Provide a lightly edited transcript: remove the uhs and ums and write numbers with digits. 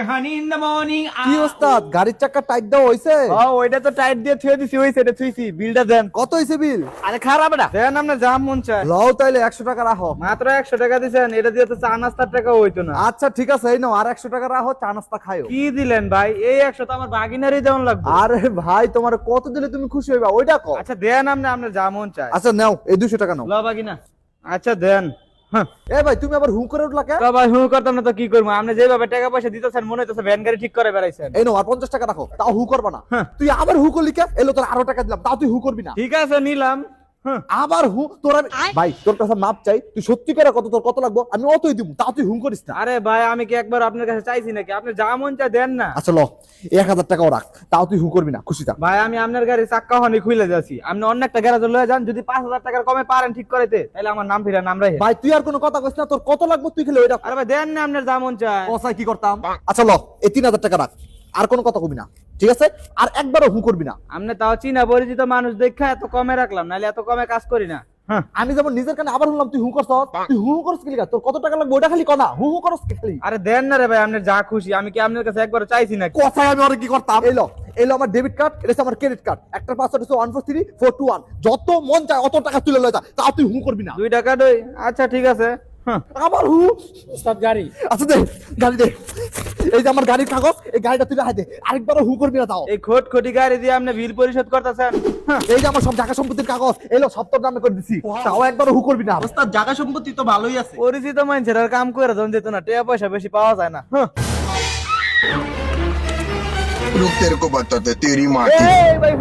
honey in the morning. কি ওস্তাদ গাড়ির চাকা টাইট দাও হইছে? ওইটা তো টাইট দিয়ে থুয়ে দিছি, হইছে এটা থুইছি। বিলটা দেন। কত হইছে বিল? আরে খারাপ না, দেন আপনি যা মন চায়। লও তাইলে 100 টাকা রাখো। মাত্র 100 টাকা দিছেন, এটা দিয়ে তো চা নাস্তার টাকা হইতো না। আচ্ছা ঠিক আছে, এই নাও আর 100 টাকা রাখো, চা নাস্তা খাইও। কি দিলেন ভাই? এই 100 তো আমার বাগিনারই দেওয়ান লাগবে। আরে ভাই তোমার কত দিলে তুমি খুশি হইবা ওইটা কও। আচ্ছা দেন আপনি, আপনার যা মন চায়। আচ্ছা নাও এই 200 টাকা নাও। ল বাগিনা। আচ্ছা দেন। হ্যাঁ এ ভাই তুমি আবার হু করে উঠলা কে? তো ভাই হু করতাম না তো কি করবো? আপনি যেভাবে টাকা পয়সা দিতেছেন মনে হইতেছে ভ্যান গাড়ি ঠিক করে বেড়াইছেন। এই নাও আর 50 টাকা রাখো, তাও হু করবা না। হ্যাঁ। তুই আবার হু করলি কে? এলো তোর আরো টাকা দিলাম, তাও তুই হু করবি না। ঠিক আছে নিলাম। হ্যাঁ আবার হু তোর ভাই তোর কাছে মাপ চাই, তুই সত্যি করে কত তোর কত লাগবে আমি অতই দিব, তাও তুই হু করিস না। আরে ভাই আমি কি একবার আপনার কাছে চাইছি নাকি? আপনি যা মন চায় দেন না। আচ্ছা ল 1000 টাকাও রাখ, তাও তুই হু করবি না, খুশি থাক। ভাই আমি আপনার গাড়ি চাক্কা হনি খুলে যাচ্ছি, আপনি অন্য একটা গ্যারাজে লয়ে যান, যদি 5000 টাকার কমে পারেন ঠিক করাইতে তাহলে আমার নাম ফিরা নাম রাখে। ভাই তুই আর কোনো কথা কইস না, তোর কত লাগবে তুই খেলে ওইটা আরে ভাই দেন না, আপনার যা মন চায়। কসাই কি করতাম। আচ্ছা ল এই 3000 টাকা রাখ, আর কোনো কথা কবি না, ঠিক আছে? আর একবারও হু করবি না। আপনি তাও চিনা পরিচিত মানুষ দেখা এত কমে রাখলাম, নাহলে এত কমে কাজ করি না। হ্যাঁ আমি যেমন নিজের কানে আবার শুনলাম তুই হু করছ, তুই হু করছ কি লিগা? তোর কত টাকা লাগবে ওটা খালি কনা, হু করছ কি খালি? আরে দেন না রে ভাই, আপনার যা খুশি। আমি কি আপনার কাছে একবার চাইছি নাকি? কসাই আমি ওরে কি করতাম? এলো আমার ডেবিট কার্ড, এটা হচ্ছে আমার ক্রেডিট কার্ড, একটার পাসওয়ার্ড হচ্ছে 143421, যত মন চায় অত টাকা তুলে লয় যা, তাও তুই হু করবি না। 2 টাকা দই। আচ্ছা ঠিক আছে। হ্যাঁ আবার হু। ওস্তাদ গাড়ি। আচ্ছা দে গাড়ি দে, এই যে আমার গাড়ির কাগজ, এই গাড়িটা তুই রাখে দে, আরেকবারও হু করবি না তাও। এই খোটি গাড়ি দিয়ে আপনি বিল পরিশোধ করতেছেন? হ্যাঁ এই যে আমার সব জায়গা সম্পত্তির কাগজ, এলো সব তোর নামে করে দিছি, তাও একবারও হু করবি না। ওস্তাদ জায়গা সম্পত্তি তো ভালোই আছে। পরিচিত মানুষের আর কাম করে জন যেত না, টাকা পয়সা বেশি পাওয়া যায় না। হ্যাঁ रुक तेरे को बताते तेरी माँ এই ভাই